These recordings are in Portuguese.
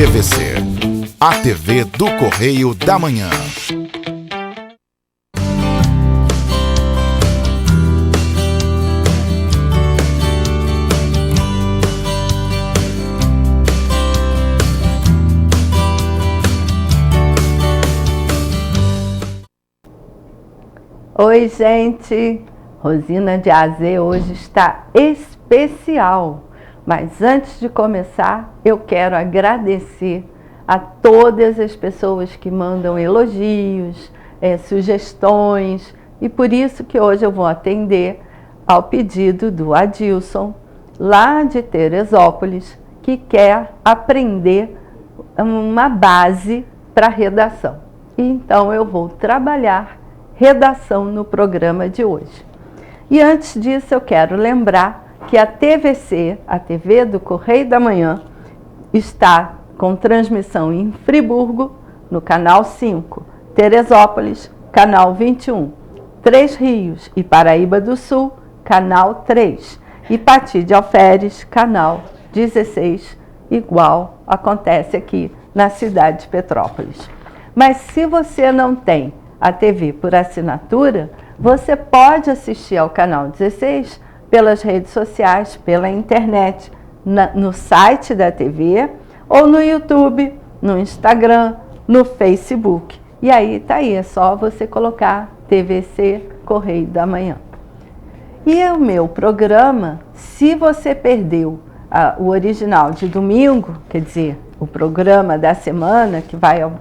TVC, a TV do Correio da Manhã. Oi, gente! Rosina de AZ hoje está especial. Mas antes de começar, eu quero agradecer a todas as pessoas que mandam elogios, sugestões, e por isso que hoje eu vou atender ao pedido do Adilson, lá de Teresópolis, que quer aprender uma base para redação. Então eu vou trabalhar redação no programa de hoje. E antes disso eu quero lembrar que a TVC, a TV do Correio da Manhã, está com transmissão em Friburgo, no canal 5, Teresópolis, canal 21, Três Rios e Paraíba do Sul, canal 3, e Pati de Alferes, canal 16, igual acontece aqui na cidade de Petrópolis. Mas se você não tem a TV por assinatura, você pode assistir ao canal 16 pelas redes sociais, pela internet, no site da TV, ou no YouTube, no Instagram, no Facebook. E aí, tá aí, é só você colocar TVC Correio da Manhã. E o meu programa, se você perdeu o original de domingo, quer dizer, o programa da semana, que vai ao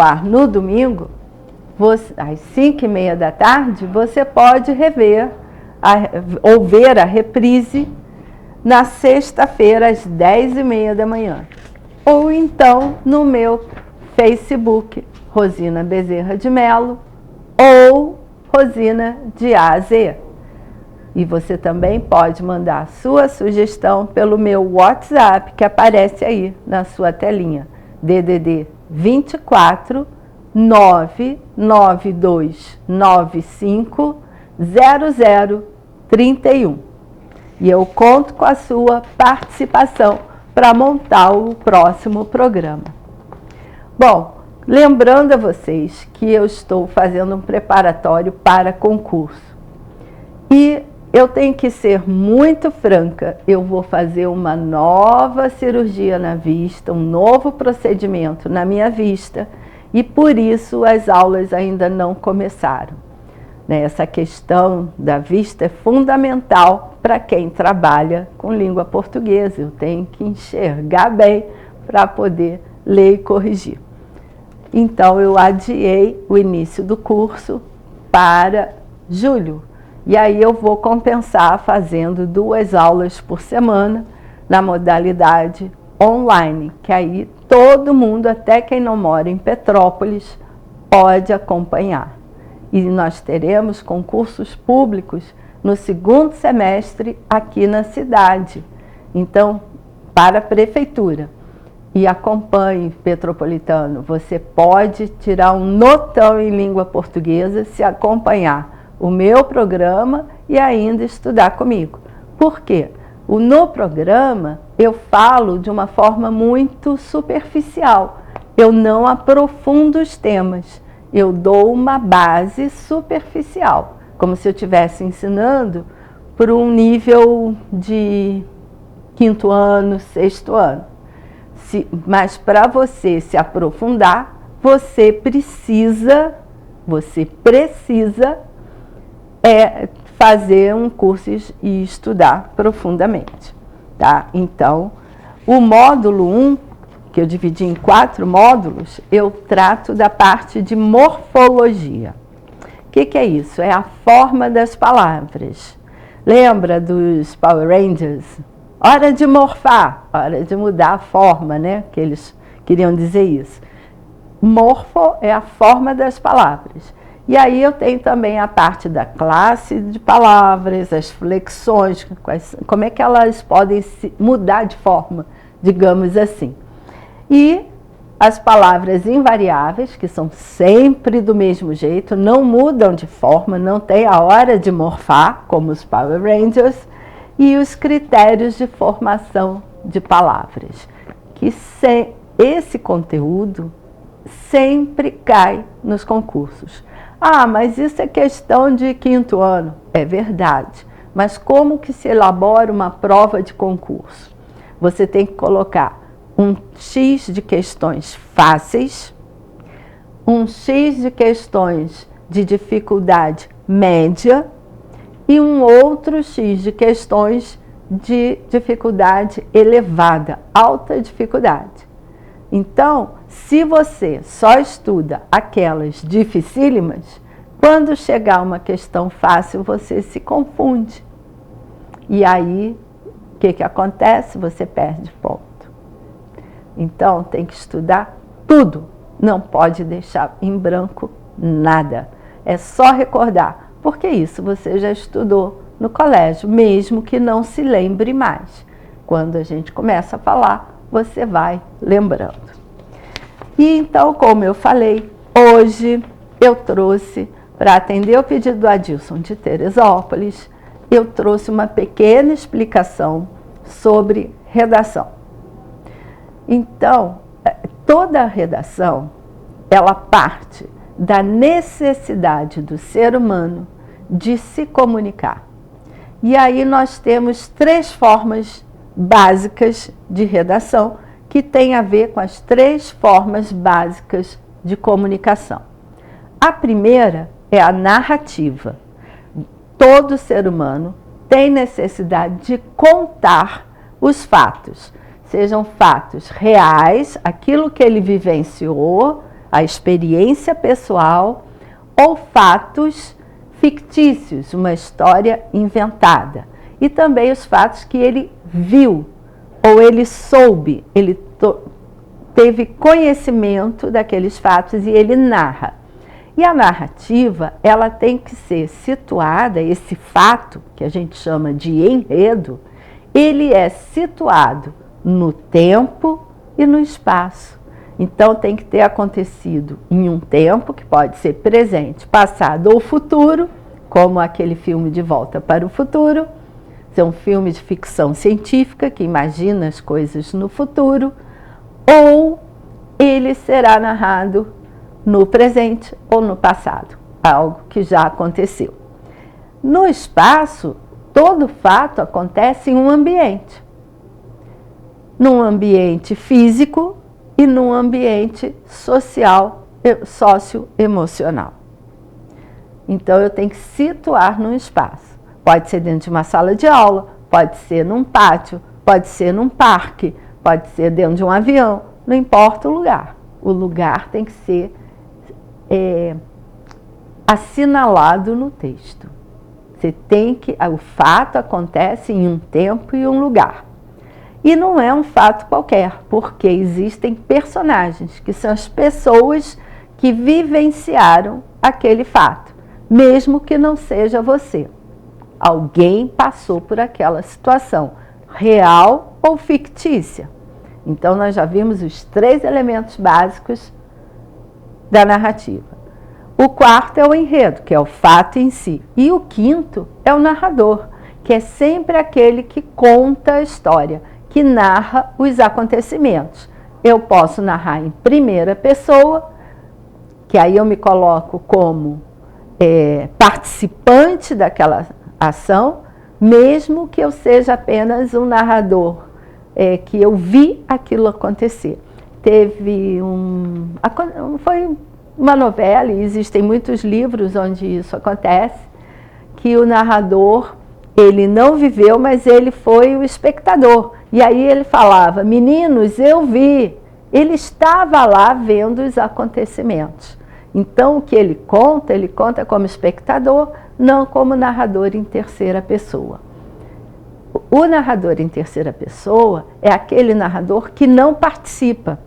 ar no domingo, às 5h30 da tarde, você pode rever ou ver a reprise na sexta-feira às 10h30 da manhã. Ou então no meu Facebook, Rosina Bezerra de Mello, ou Rosina de AZ. E você também pode mandar sua sugestão pelo meu WhatsApp, que aparece aí na sua telinha, DDD 24 99295 0031. E eu conto com a sua participação para montar o próximo programa. Bom, lembrando a vocês que eu estou fazendo um preparatório para concurso. E eu tenho que ser muito franca, eu vou fazer uma nova cirurgia na vista, um novo procedimento na minha vista, e por isso as aulas ainda não começaram. Essa questão da vista é fundamental para quem trabalha com língua portuguesa. Eu tenho que enxergar bem para poder ler e corrigir. Então, eu adiei o início do curso para julho. E aí eu vou compensar fazendo 2 aulas por semana na modalidade online, que aí todo mundo, até quem não mora em Petrópolis, pode acompanhar. E nós teremos concursos públicos no 2º semestre aqui na cidade. Então, para a prefeitura. E acompanhe, Petropolitano, você pode tirar um notão em língua portuguesa se acompanhar o meu programa e ainda estudar comigo. Por quê? No programa eu falo de uma forma muito superficial. Eu não aprofundo os temas. Eu dou uma base superficial, como se eu estivesse ensinando por um nível de 5º ano, 6º ano. Mas para você se aprofundar, você precisa fazer um curso e estudar profundamente, tá? Então, o módulo 1, que eu dividi em 4 módulos, eu trato da parte de morfologia. O que é isso? É a forma das palavras. Lembra dos Power Rangers? Hora de morfar, hora de mudar a forma, né? Que eles queriam dizer isso. Morfo é a forma das palavras. E aí eu tenho também a parte da classe de palavras, as flexões, como é que elas podem mudar de forma, digamos assim. E as palavras invariáveis, que são sempre do mesmo jeito, não mudam de forma, não tem a hora de morfar, como os Power Rangers, e os critérios de formação de palavras, que que esse conteúdo sempre cai nos concursos. Ah, mas isso é questão de 5º ano. É verdade. Mas como que se elabora uma prova de concurso? Você tem que colocar um X de questões fáceis, um X de questões de dificuldade média e um outro X de questões de dificuldade elevada, alta dificuldade. Então, se você só estuda aquelas dificílimas, quando chegar uma questão fácil, você se confunde. E aí, o que acontece? Você perde ponto. Então, tem que estudar tudo. Não pode deixar em branco nada. É só recordar, porque isso você já estudou no colégio, mesmo que não se lembre mais. Quando a gente começa a falar, você vai lembrando. E então, como eu falei, hoje eu trouxe, para atender o pedido do Adilson de Teresópolis, eu trouxe uma pequena explicação sobre redação. Então, toda a redação, ela parte da necessidade do ser humano de se comunicar. E aí nós temos 3 formas básicas de redação que têm a ver com as 3 formas básicas de comunicação. A primeira é a narrativa. Todo ser humano tem necessidade de contar os fatos, sejam fatos reais, aquilo que ele vivenciou, a experiência pessoal, ou fatos fictícios, uma história inventada. E também os fatos que ele viu, ou ele soube, ele teve conhecimento daqueles fatos e ele narra. E a narrativa, ela tem que ser situada, esse fato, que a gente chama de enredo, ele é situado no tempo e no espaço. Então, tem que ter acontecido em um tempo, que pode ser presente, passado ou futuro, como aquele filme De Volta para o Futuro. É um filme de ficção científica, que imagina as coisas no futuro, ou ele será narrado no presente ou no passado, algo que já aconteceu. No espaço, todo fato acontece em um ambiente. Num ambiente físico e num ambiente social, socioemocional. Então, eu tenho que situar num espaço. Pode ser dentro de uma sala de aula, pode ser num pátio, pode ser num parque, pode ser dentro de um avião, não importa o lugar. O lugar tem que ser assinalado no texto. O fato acontece em um tempo e um lugar. E não é um fato qualquer, porque existem personagens, que são as pessoas que vivenciaram aquele fato, mesmo que não seja você. Alguém passou por aquela situação, real ou fictícia. Então, nós já vimos os 3 elementos básicos da narrativa. O 4º é o enredo, que é o fato em si. E o 5º é o narrador, que é sempre aquele que conta a história, que narra os acontecimentos. Eu posso narrar em primeira pessoa, que aí eu me coloco como participante daquela ação, mesmo que eu seja apenas um narrador, que eu vi aquilo acontecer. Foi uma novela, e existem muitos livros onde isso acontece, que o narrador, ele não viveu, mas ele foi o espectador. E aí ele falava: meninos, eu vi. Ele estava lá vendo os acontecimentos. Então, o que ele conta como espectador, não como narrador em terceira pessoa. O narrador em terceira pessoa é aquele narrador que não participa,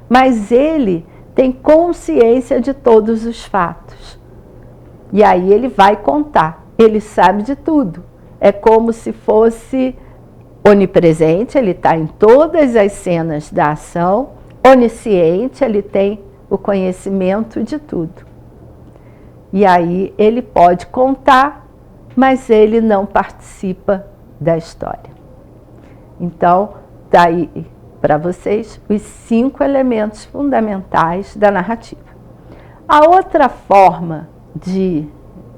mas ele tem consciência de todos os fatos. E aí ele vai contar, ele sabe de tudo. É como se fosse onipresente, ele está em todas as cenas da ação, onisciente, ele tem o conhecimento de tudo. E aí ele pode contar, mas ele não participa da história. Então, daí para vocês os 5 elementos fundamentais da narrativa. A outra forma de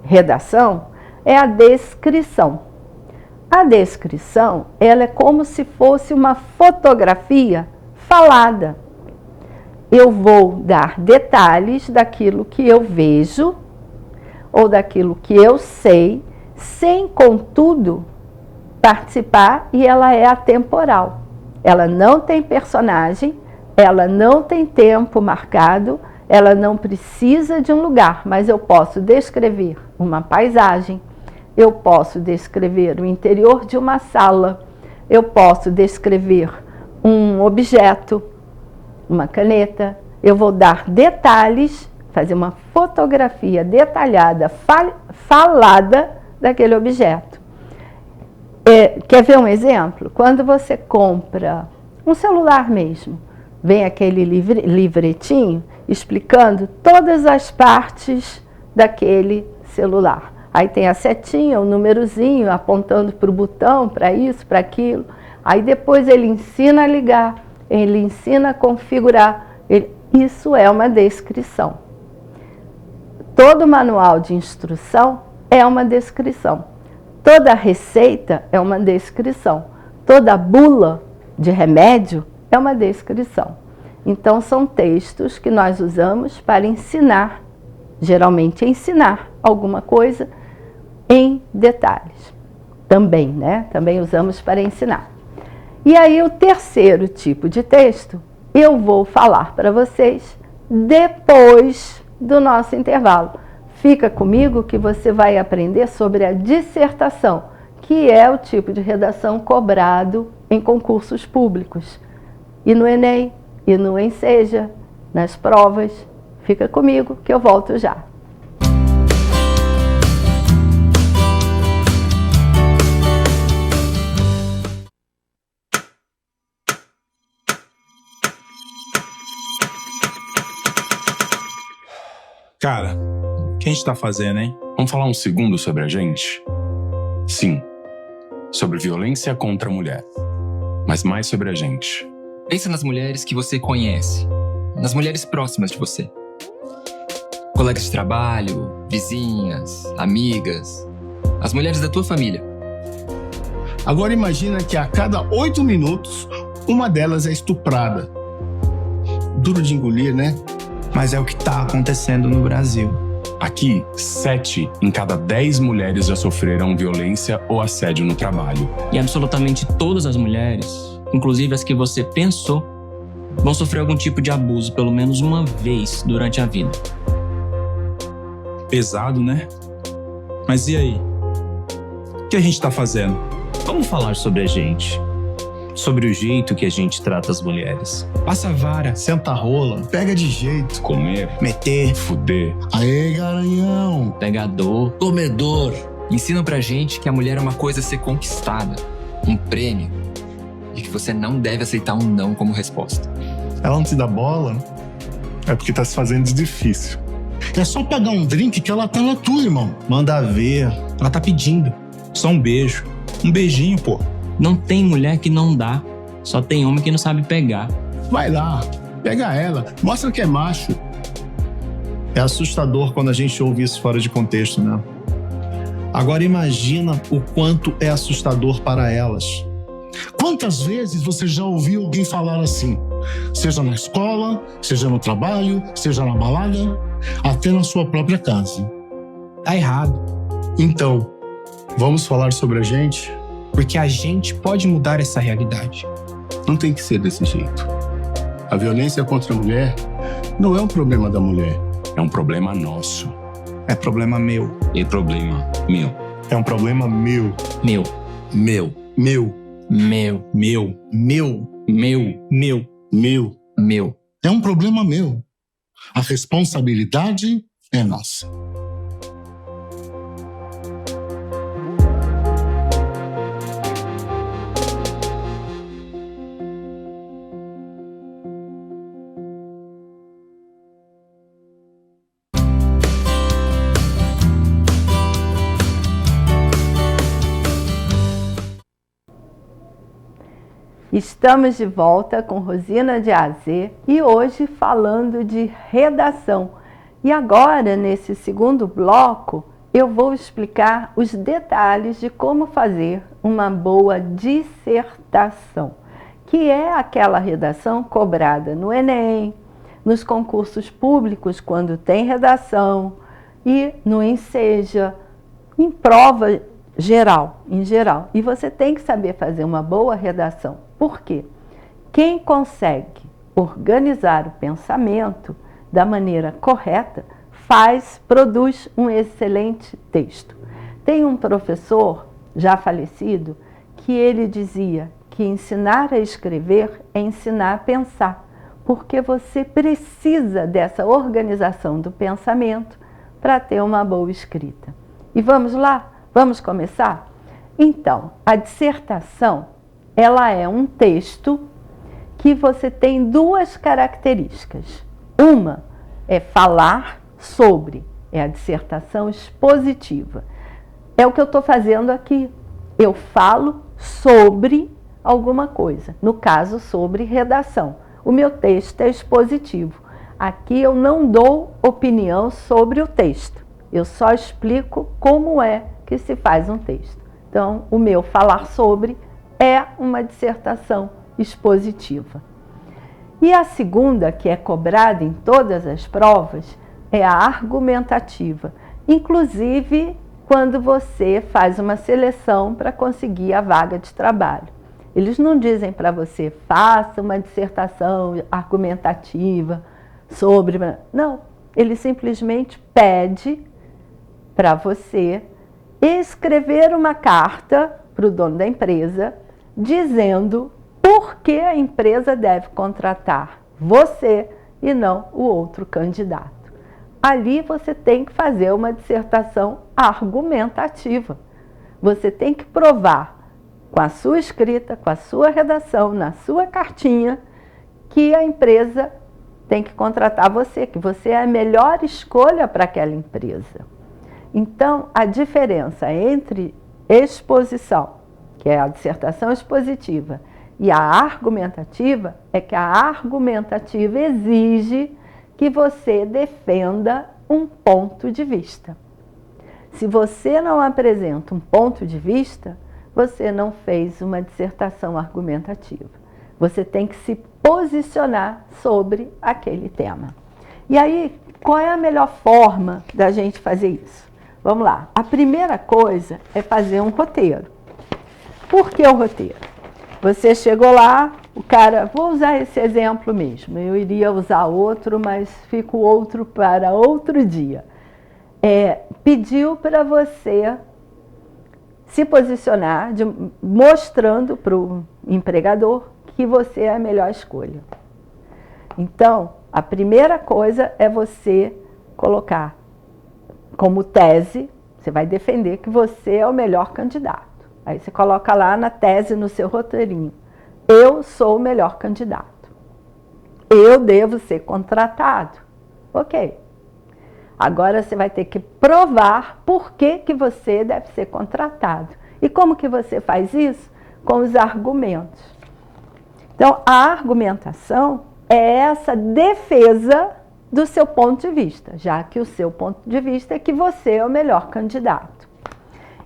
redação é a descrição. A descrição, ela é como se fosse uma fotografia falada. Eu vou dar detalhes daquilo que eu vejo ou daquilo que eu sei, sem, contudo, participar, e ela é atemporal. Ela não tem personagem, ela não tem tempo marcado, ela não precisa de um lugar, mas eu posso descrever uma paisagem, eu posso descrever o interior de uma sala, eu posso descrever um objeto, uma caneta, eu vou dar detalhes, fazer uma fotografia detalhada, falada daquele objeto. Quer ver um exemplo? Quando você compra um celular mesmo, vem aquele livretinho explicando todas as partes daquele celular. Aí tem a setinha, o númerozinho apontando para o botão, para isso, para aquilo. Aí depois ele ensina a ligar, ele ensina a configurar. Isso é uma descrição. Todo manual de instrução é uma descrição. Toda receita é uma descrição. Toda bula de remédio é uma descrição. Então, são textos que nós usamos para ensinar, geralmente ensinar alguma coisa em detalhes. Também, né? Também usamos para ensinar. E aí, o terceiro tipo de texto, eu vou falar para vocês depois do nosso intervalo. Fica comigo que você vai aprender sobre a dissertação, que é o tipo de redação cobrado em concursos públicos. E no Enem, e no Enseja, nas provas. Fica comigo que eu volto já. Cara, o que a gente tá fazendo, hein? Vamos falar um segundo sobre a gente? Sim, sobre violência contra a mulher, mas mais sobre a gente. Pensa nas mulheres que você conhece, nas mulheres próximas de você. Colegas de trabalho, vizinhas, amigas, as mulheres da tua família. Agora imagina que a cada 8 minutos, uma delas é estuprada. Duro de engolir, né? Mas é o que tá acontecendo no Brasil. Aqui, 7 em cada 10 mulheres já sofreram violência ou assédio no trabalho. E absolutamente todas as mulheres, inclusive as que você pensou, vão sofrer algum tipo de abuso pelo menos uma vez durante a vida. Pesado, né? Mas e aí? O que a gente tá fazendo? Vamos falar sobre a gente. Sobre o jeito que a gente trata as mulheres. Passa a vara, senta a rola, pega de jeito. Comer, Meter, fuder. Aê, garanhão. Pegador, Comedor. Ensinam pra gente que a mulher é uma coisa a ser conquistada, um prêmio, e que você não deve aceitar um não como resposta. Ela não te dá bola, é porque tá se fazendo de difícil. É só pagar um drink que ela tá na tua, irmão. manda ver. Ela tá pedindo. Só um beijo. Um beijinho, pô. não tem mulher que não dá, só tem homem que não sabe pegar. Vai lá, pega ela, mostra que é macho. É assustador quando a gente ouve isso fora de contexto, né? Agora imagina o quanto é assustador para elas. Quantas vezes você já ouviu alguém falar assim? Seja na escola, seja no trabalho, seja na balada, até na sua própria casa. Tá errado. Então, vamos falar sobre a gente? Porque a gente pode mudar essa realidade. Não tem que ser desse jeito. A violência contra a mulher não é um problema da mulher. É um problema nosso. É problema meu. E problema meu. É um problema meu. Meu, Meu. Meu, meu, Meu. meu, meu, Meu. meu. meu. É um problema meu. A responsabilidade é nossa. Estamos de volta com Rosina de AZ e hoje falando de redação. E agora, nesse segundo bloco, eu vou explicar os detalhes de como fazer uma boa dissertação, que é aquela redação cobrada no Enem, nos concursos públicos quando tem redação e no Enseja, em prova geral, em geral. E você tem que saber fazer uma boa redação. Por quê? Quem consegue organizar o pensamento da maneira correta produz um excelente texto. Tem um professor já falecido que ele dizia que ensinar a escrever é ensinar a pensar, porque você precisa dessa organização do pensamento para ter uma boa escrita. E vamos lá? Vamos começar? Então, a dissertação, ela é um texto que você tem duas características. Uma é falar sobre, é a dissertação expositiva. É o que eu estou fazendo aqui. Eu falo sobre alguma coisa, no caso, sobre redação. O meu texto é expositivo. Aqui eu não dou opinião sobre o texto, eu só explico como é que se faz um texto. Então, o meu falar sobre é uma dissertação expositiva. E a segunda, que é cobrada em todas as provas, é a argumentativa, inclusive quando você faz uma seleção para conseguir a vaga de trabalho. Eles não dizem para você, faça uma dissertação argumentativa sobre... Não, ele simplesmente pede para você escrever uma carta para o dono da empresa dizendo por que a empresa deve contratar você e não o outro candidato. Ali você tem que fazer uma dissertação argumentativa. Você tem que provar com a sua escrita, com a sua redação, na sua cartinha, que a empresa tem que contratar você, que você é a melhor escolha para aquela empresa. Então, a diferença entre exposição, que é a dissertação expositiva, e a argumentativa é que a argumentativa exige que você defenda um ponto de vista. Se você não apresenta um ponto de vista, você não fez uma dissertação argumentativa. Você tem que se posicionar sobre aquele tema. E aí, qual é a melhor forma da gente fazer isso? Vamos lá. A primeira coisa é fazer um roteiro. Por que o roteiro? Você chegou lá, o cara, vou usar esse exemplo mesmo, eu iria usar outro, mas fica o outro para outro dia. Pediu para você se posicionar, mostrando para o empregador que você é a melhor escolha. Então, a primeira coisa é você colocar como tese, você vai defender que você é o melhor candidato. Aí você coloca lá na tese, no seu roteirinho, eu sou o melhor candidato. Eu devo ser contratado. Ok. Agora você vai ter que provar por que você deve ser contratado. E como que você faz isso? Com os argumentos. Então, a argumentação é essa defesa do seu ponto de vista, já que o seu ponto de vista é que você é o melhor candidato.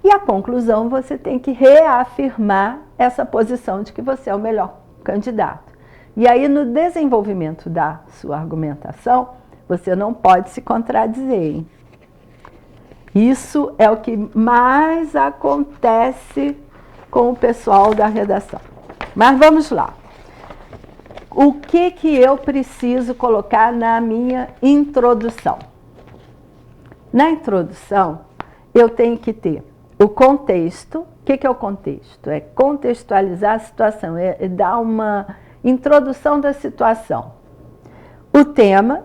E a conclusão, você tem que reafirmar essa posição de que você é o melhor candidato. E aí, no desenvolvimento da sua argumentação, você não pode se contradizer, hein? Isso é o que mais acontece com o pessoal da redação. Mas vamos lá. O que eu preciso colocar na minha introdução? Na introdução, eu tenho que ter o contexto. O que é o contexto? É contextualizar a situação, é dar uma introdução da situação. O tema,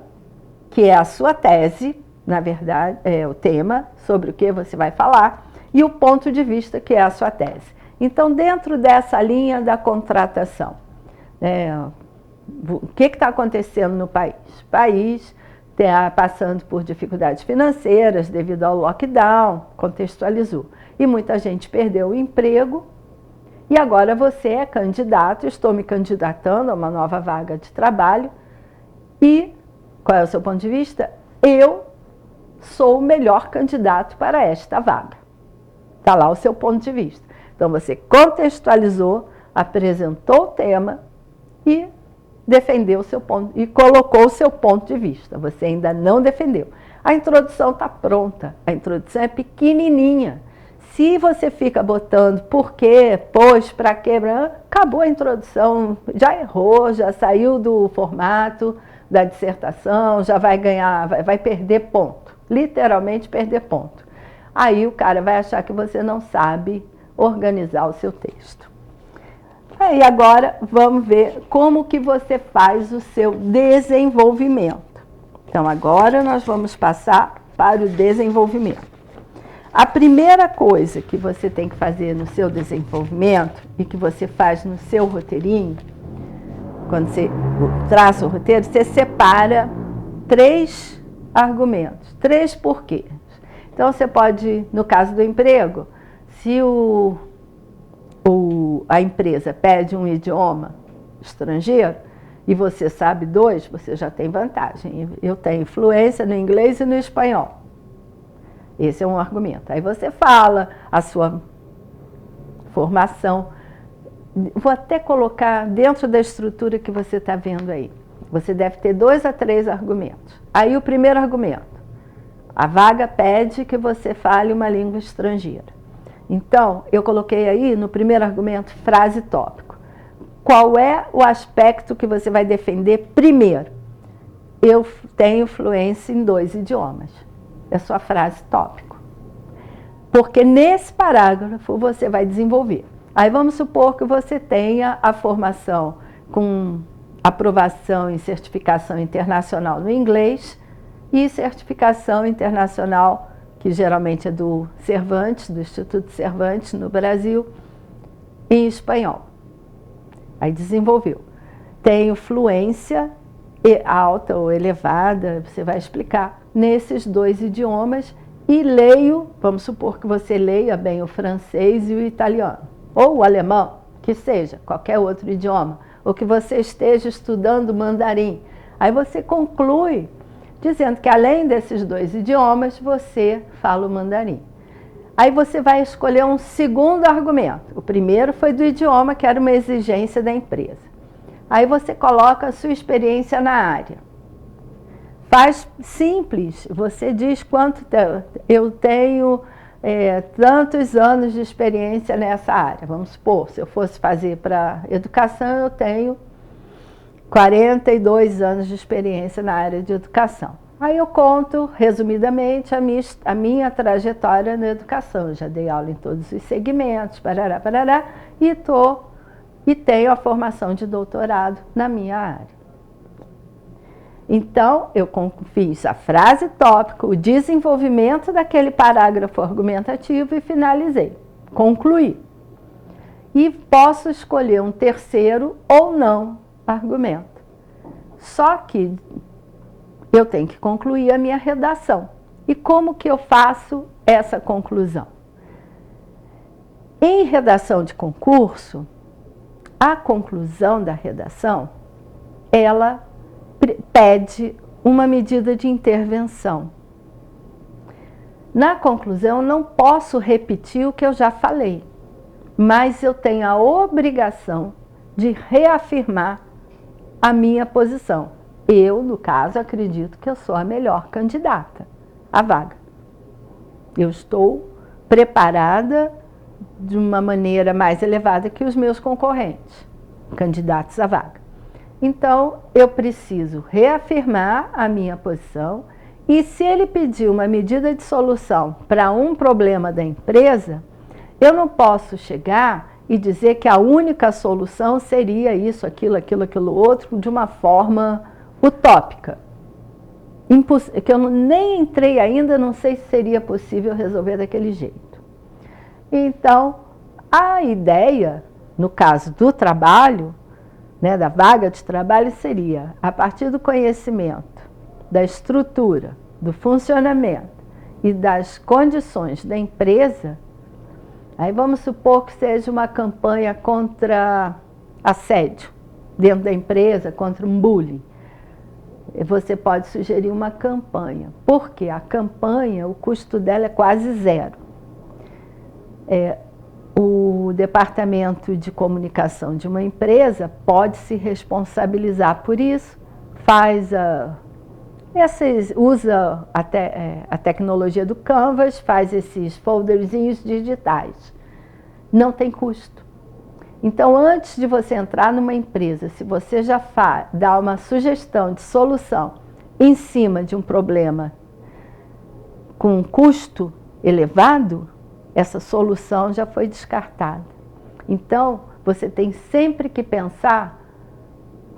que é a sua tese, na verdade, é o tema sobre o que você vai falar, e o ponto de vista, que é a sua tese. Então, dentro dessa linha da contratação, o que está acontecendo no país? O país está passando por dificuldades financeiras devido ao lockdown, contextualizou. E muita gente perdeu o emprego E agora você é candidato, estou me candidatando a uma nova vaga de trabalho. E qual é o seu ponto de vista? Eu sou o melhor candidato para esta vaga. Está lá o seu ponto de vista. Então você contextualizou, apresentou o tema e defendeu o seu ponto, e colocou o seu ponto de vista. Você ainda não defendeu. A introdução está pronta. A introdução é pequenininha. Se você fica botando por quê, pois, para quê, acabou a introdução, já errou, já saiu do formato da dissertação, já vai ganhar, vai perder ponto. Literalmente perder ponto. Aí o cara vai achar que você não sabe organizar o seu texto. Aí agora vamos ver como que você faz o seu desenvolvimento. Então agora nós vamos passar para o desenvolvimento. A primeira coisa que você tem que fazer no seu desenvolvimento e que você faz no seu roteirinho, quando você traça o roteiro, você separa 3 argumentos, 3 porquês. Então você pode, no caso do emprego, se a empresa pede um idioma estrangeiro e você sabe 2, você já tem vantagem. Eu tenho fluência no inglês e no espanhol. Esse é um argumento. Aí você fala a sua formação. Vou até colocar dentro da estrutura que você está vendo aí. Você deve ter 2 a 3 argumentos. Aí o primeiro argumento. A vaga pede que você fale uma língua estrangeira. Então, eu coloquei aí no primeiro argumento frase tópico. Qual é o aspecto que você vai defender primeiro? Eu tenho fluência em 2 idiomas. É sua frase tópico. Porque nesse parágrafo você vai desenvolver. Aí vamos supor que você tenha a formação com aprovação em certificação internacional no inglês e certificação internacional, que geralmente é do Cervantes, do Instituto Cervantes no Brasil, em espanhol. Aí desenvolveu. Tenho fluência alta ou elevada, você vai explicar, nesses 2 idiomas e leio, vamos supor que você leia bem o francês e o italiano, ou o alemão, que seja, qualquer outro idioma, ou que você esteja estudando mandarim. Aí você conclui dizendo que além desses 2 idiomas, você fala o mandarim. Aí você vai escolher um segundo argumento. O primeiro foi do idioma, que era uma exigência da empresa. Aí você coloca a sua experiência na área. Faz simples, você diz quanto eu tenho tantos anos de experiência nessa área. Vamos supor, se eu fosse fazer para educação, eu tenho 42 anos de experiência na área de educação. Aí eu conto, resumidamente, a minha trajetória na educação. Eu já dei aula em todos os segmentos, parará, parará, e tenho a formação de doutorado na minha área. Então, eu fiz a frase tópica, o desenvolvimento daquele parágrafo argumentativo e finalizei, concluí. E posso escolher um terceiro ou não argumento. Só que eu tenho que concluir a minha redação. E como que eu faço essa conclusão? Em redação de concurso, a conclusão da redação, ela pede uma medida de intervenção. Na conclusão, eu não posso repetir o que eu já falei, mas eu tenho a obrigação de reafirmar a minha posição. Eu, no caso, acredito que eu sou a melhor candidata à vaga. Eu estou preparada de uma maneira mais elevada que os meus concorrentes, candidatos à vaga. Então, eu preciso reafirmar a minha posição e se ele pedir uma medida de solução para um problema da empresa, eu não posso chegar e dizer que a única solução seria isso, aquilo, outro, de uma forma utópica. Que eu nem entrei ainda, não sei se seria possível resolver daquele jeito. Então, a ideia, no caso do trabalho, da vaga de trabalho, seria, a partir do conhecimento, da estrutura, do funcionamento e das condições da empresa, Aí vamos supor que seja uma campanha contra assédio dentro da empresa, contra um bullying. Você pode sugerir uma campanha. Por quê? A campanha, o custo dela é quase zero. O departamento de comunicação de uma empresa pode se responsabilizar por isso, usa a tecnologia do Canvas, faz esses folderzinhos digitais. Não tem custo. Então, antes de você entrar numa empresa, se você já dá uma sugestão de solução em cima de um problema com um custo elevado, essa solução já foi descartada. Então, você tem sempre que pensar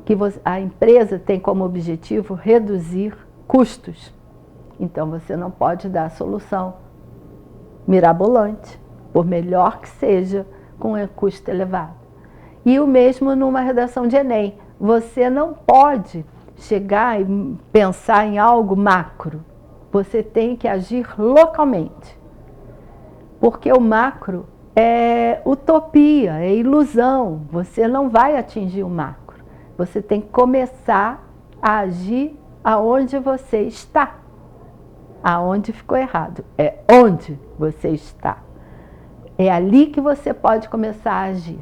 que a empresa tem como objetivo reduzir custos. Então, você não pode dar a solução mirabolante, por melhor que seja, com um custo elevado. E o mesmo numa redação de Enem. Você não pode chegar e pensar em algo macro. Você tem que agir localmente. Porque o macro é utopia, é ilusão. Você não vai atingir o macro. Você tem que começar a agir aonde você está. Aonde ficou errado. É onde você está. É ali que você pode começar a agir.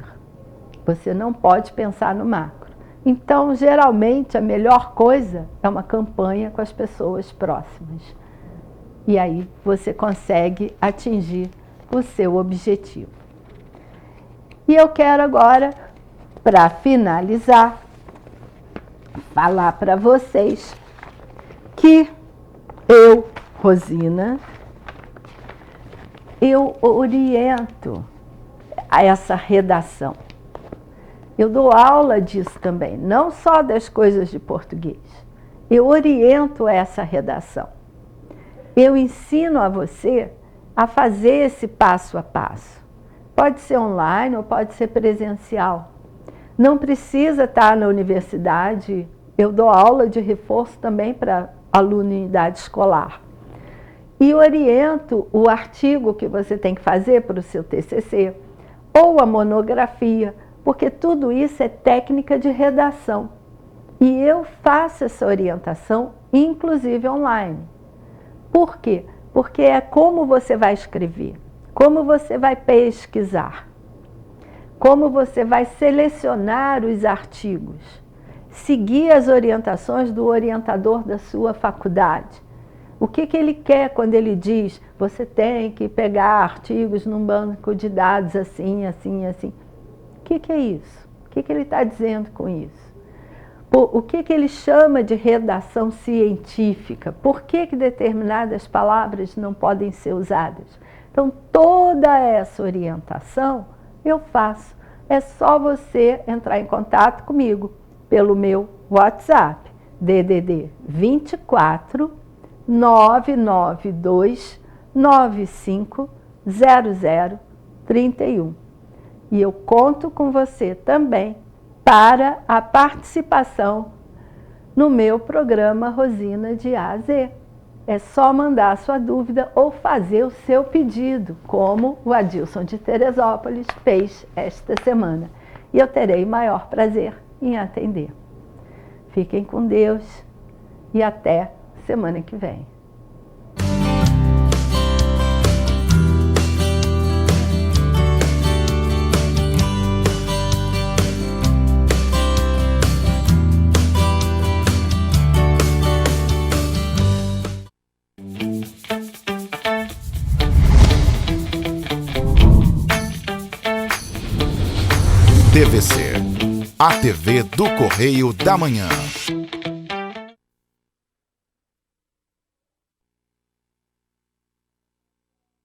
Você não pode pensar no macro. Então, geralmente, a melhor coisa é uma campanha com as pessoas próximas. E aí você consegue atingir o seu objetivo. E eu quero agora, para finalizar, falar para vocês que eu, Rosina, eu oriento a essa redação. Eu dou aula disso também, não só das coisas de português. Eu oriento essa redação. Eu ensino a você a fazer esse passo a passo. Pode ser online ou pode ser presencial. Não precisa estar na universidade. Eu dou aula de reforço também para aluno em idade escolar. E oriento o artigo que você tem que fazer para o seu TCC, ou a monografia, porque tudo isso é técnica de redação. E eu faço essa orientação, inclusive online. Por quê? Porque é como você vai escrever, como você vai pesquisar, como você vai selecionar os artigos, seguir as orientações do orientador da sua faculdade. O que ele quer quando ele diz, você tem que pegar artigos num banco de dados assim, assim, assim. O que é isso? O que ele está dizendo com isso? O que ele chama de redação científica? Por que determinadas palavras não podem ser usadas? Então, toda essa orientação eu faço. É só você entrar em contato comigo pelo meu WhatsApp, DDD 24 992 95 0031. E eu conto com você também para a participação no meu programa Rosina de A a Z. É só mandar a sua dúvida ou fazer o seu pedido, como o Adilson de Teresópolis fez esta semana. E eu terei maior prazer em atender. Fiquem com Deus e até semana que vem. TVC, a TV do Correio da Manhã.